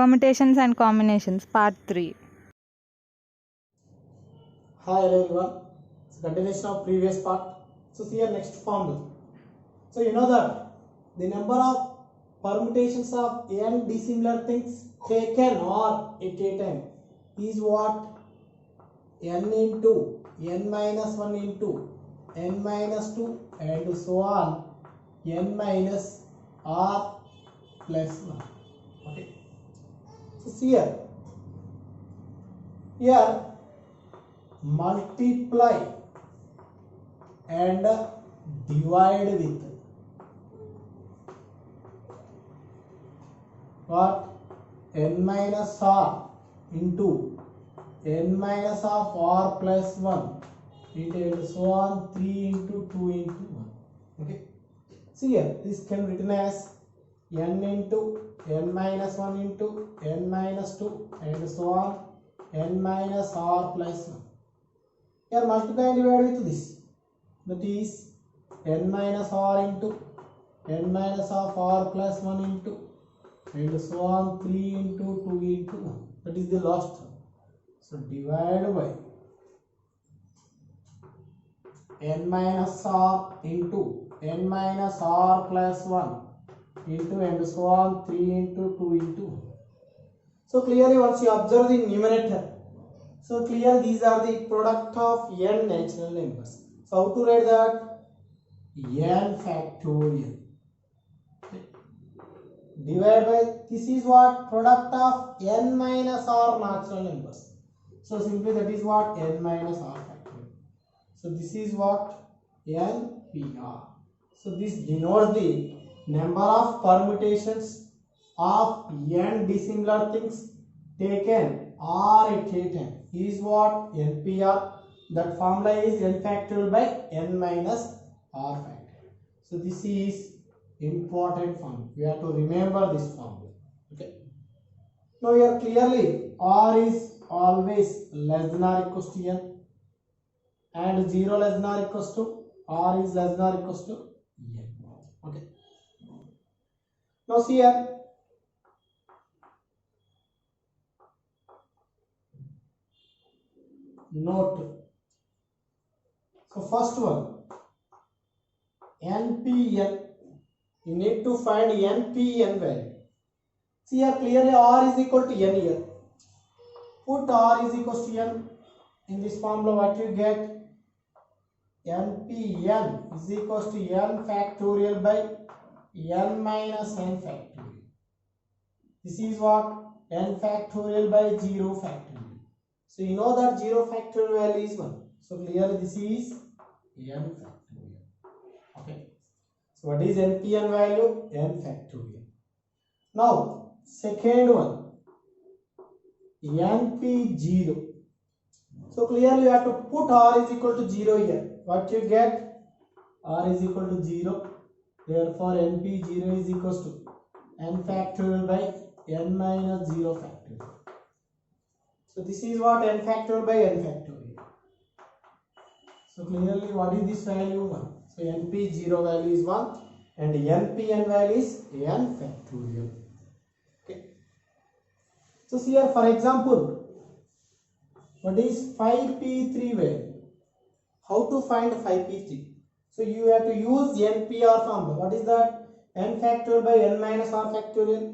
Permutations and combinations, part 3. Hi everyone, it's a continuation of previous part. So see your next formula. So you know that the number of permutations of n dissimilar things taken or at a time is what? N into n minus 1 into n minus 2 and so on, n minus r plus 1. Okay. So see here multiply and divide with what? N minus r into n minus of r plus 1 into so on 3 into 2 into 1. Okay. See here, this can be written as n into n minus 1 into n minus 2 and so on n minus r plus 1. Here multiply and divide with this. That is n minus r into n minus of r plus 1 into and so on 3 into 2 into 1. That is the last term. So divide by n minus r into n minus r plus 1 into and so on 3 into 2 into 1. So clearly once you observe the numerator, so clear these are the product of n natural numbers. So how to write that? N factorial. Divide by, this is what? Product of n minus r natural numbers. So simply that is what? N minus r factorial. So this is what? NPR. So this denotes the number of permutations of n dissimilar things taken or at a time is what? NPR. That formula is n factorial by n minus r factorial. So this is important formula. We have to remember this formula. Okay. Now here clearly r is always less than or equals to n and 0 less than or equals to r is less than or equals to n. Okay. Now see here. Note. So first one, NPN. You need to find NPN value. See here clearly r is equal to n here. Put r is equal to n in this formula. What you get? NPN is equal to n factorial by n minus n factorial. This is what? N factorial by 0 factorial. So you know that 0 factorial value is 1. So clearly this is n factorial. Okay. So what is NPN value? N factorial. Now second one, NP0. So clearly you have to put r is equal to 0 here. What you get? R is equal to 0. Therefore NP0 is equal to n factorial by n minus 0 factorial. So this is what? N factorial by n factorial. So clearly what is this value? 1. So NP0 value is 1 and NPN value is n factorial. Okay. So see here for example, what is 5p3 value? How to find 5p3? So you have to use NPR formula. What is that? N factorial by n minus r factorial.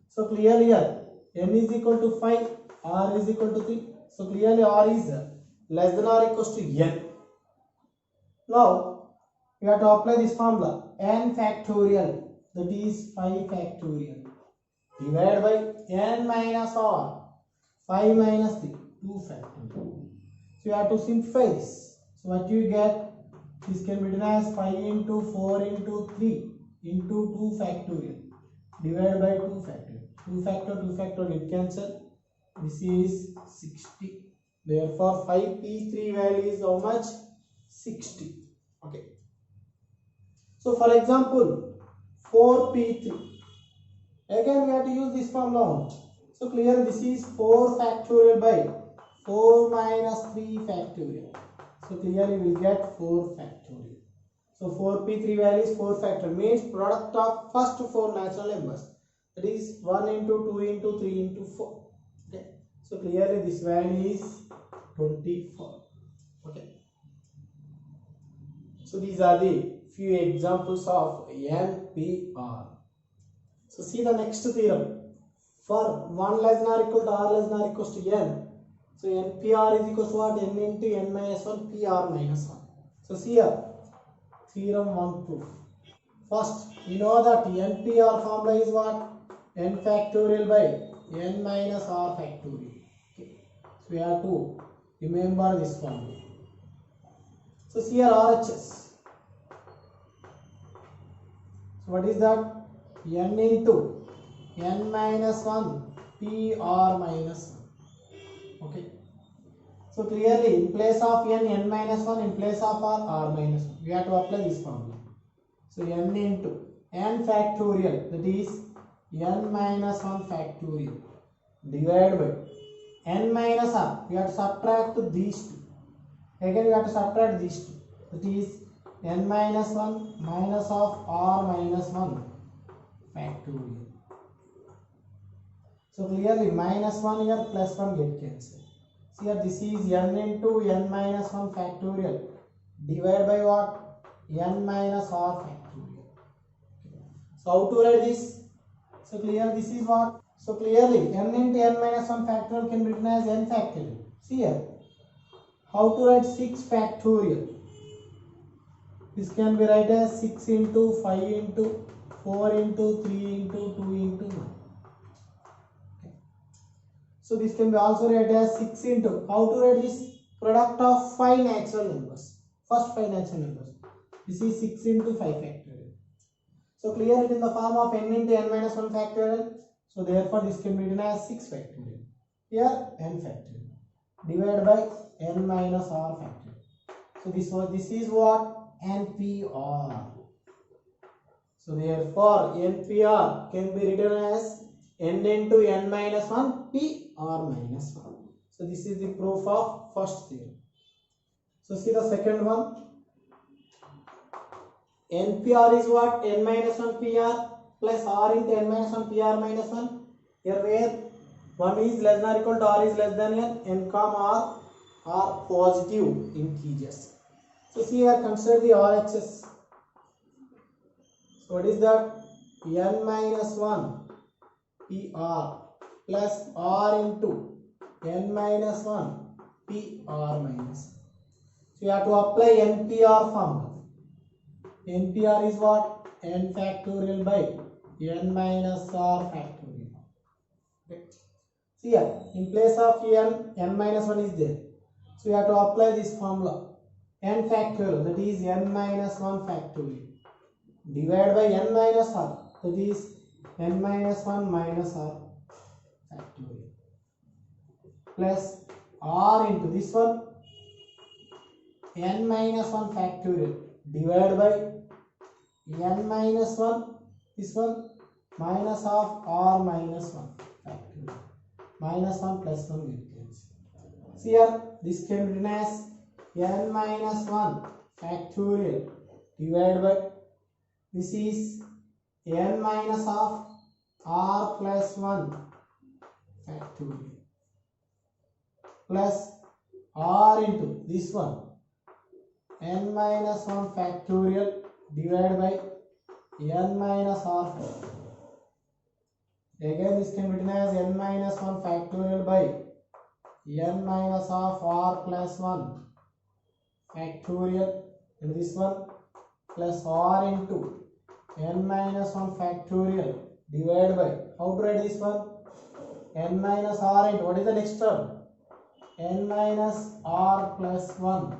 So clearly here n is equal to 5, r is equal to 3. So clearly r is less than or equals to n. Now you have to apply this formula. N factorial, that is 5 factorial, divided by n minus r, 5 minus 3, 2 factorial. So you have to simplify this. So what you get? This can be written as 5 into 4 into 3 into 2 factorial divided by 2 factorial. 2 factorial it cancel. This is 60. Therefore 5p3 value is how much? 60. Okay. So for example 4p3. Again we have to use this formula. So clearly this is 4 factorial by 4 minus 3 factorial. So clearly we will get 4 factorial. So 4p3 value is 4 factorial, means product of first 4 natural numbers. That is 1 into 2 into 3 into 4. Okay. So clearly this value is 24. Okay. So these are the few examples of NPR. So see the next theorem. For 1 less than or equal to r less than or equals to n. So NPR is equals to what? N into n minus 1 PR minus 1. So see here. Theorem 1 proof. First, we know that NPR formula is what? N factorial by n minus r factorial. Okay. So we have to remember this formula. So see here RHS. So what is that? N into n minus 1 PR minus 1. Okay. So clearly in place of n minus 1, in place of r minus 1. We have to apply this formula. So n into n factorial, that is n minus 1 factorial, divided by n minus r. We have to subtract these two. Again we have to subtract these two. That is n minus 1 minus of r minus 1 factorial. So clearly minus 1 here plus 1 get cancelled. See here this is n into n minus 1 factorial divided by what? N minus r factorial. So how to write this? So clear this is what? So clearly n into n minus 1 factorial can be written as n factorial. See here. How to write 6 factorial? This can be written as 6 into 5 into 4 into 3 into 2 into 9. Okay. So this can be also written as 6 into, how to write this? Product of 5 natural numbers. First 5 natural numbers. This is 6 into 5 factorial. So clear it in the form of n into n minus 1 factorial. So therefore this can be written as 6 factorial. Here n factorial divided by n minus r factorial. So this is what? NPR. So therefore NPR can be written as n into n minus 1 PR minus 1. So this is the proof of first theorem. So see the second one. NPR is what? N minus 1 PR plus R into n minus 1 PR minus 1. Here where 1 is less than or equal to R is less than n comma R are positive integers. So see here, consider the RHS. So what is that? N minus 1 PR plus R into n minus 1 PR minus. So you have to apply NPR formula. NPR is what? N factorial by n minus r factorial. Okay. See here, in place of n minus 1 is there. So you have to apply this formula. N factorial, that is n minus 1 factorial, divided by n minus r, that is n minus 1 minus r factorial, plus r into this one, n minus 1 factorial, divided by n minus 1, this one, minus of r minus 1 factorial, minus 1 plus 1 get cancelled. See here, this can be written as n minus 1 factorial divided by, this is n minus of r plus 1 factorial, plus r into this one, n minus 1 factorial divided by n minus r factorial. Again this can be written as n minus 1 factorial by n minus of r plus 1 factorial, and this one plus r into n minus 1 factorial divided by, how to write this one? N minus r into, what is the next term? N minus r plus 1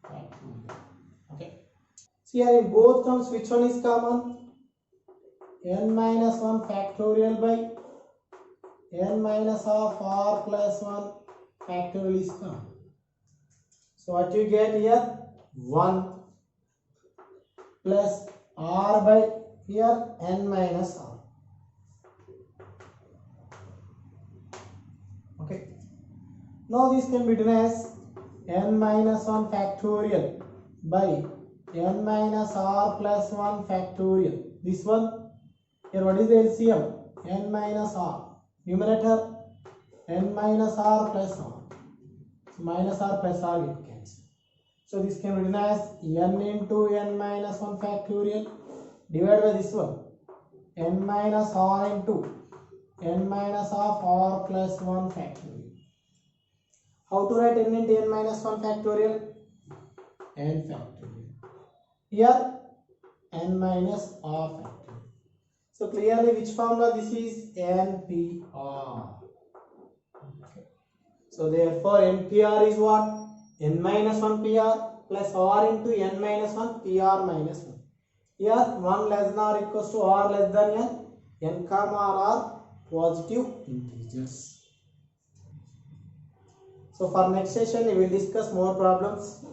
factorial. Okay. See here, in both terms which one is common? N minus 1 factorial by n minus of r plus 1 factorial is common. So what you get here? 1 plus r by here n minus r. Okay. Now this can be written as n minus 1 factorial by n minus r plus 1 factorial. This one, here what is the LCM? n minus r. Numerator n minus r plus r. So minus r plus r get cancelled. So this can be written as n into n minus 1 factorial divided by this one n minus r into n minus of r plus 1 factorial. How to write n into n minus 1 factorial? N factorial. Here n minus r factorial. So clearly which formula this is? NPR. Okay. So therefore NPR is what? N minus 1 PR plus R into n minus 1 PR minus 1. Here 1 less than or equals to R less than n comma R are positive integers. So for next session we will discuss more problems.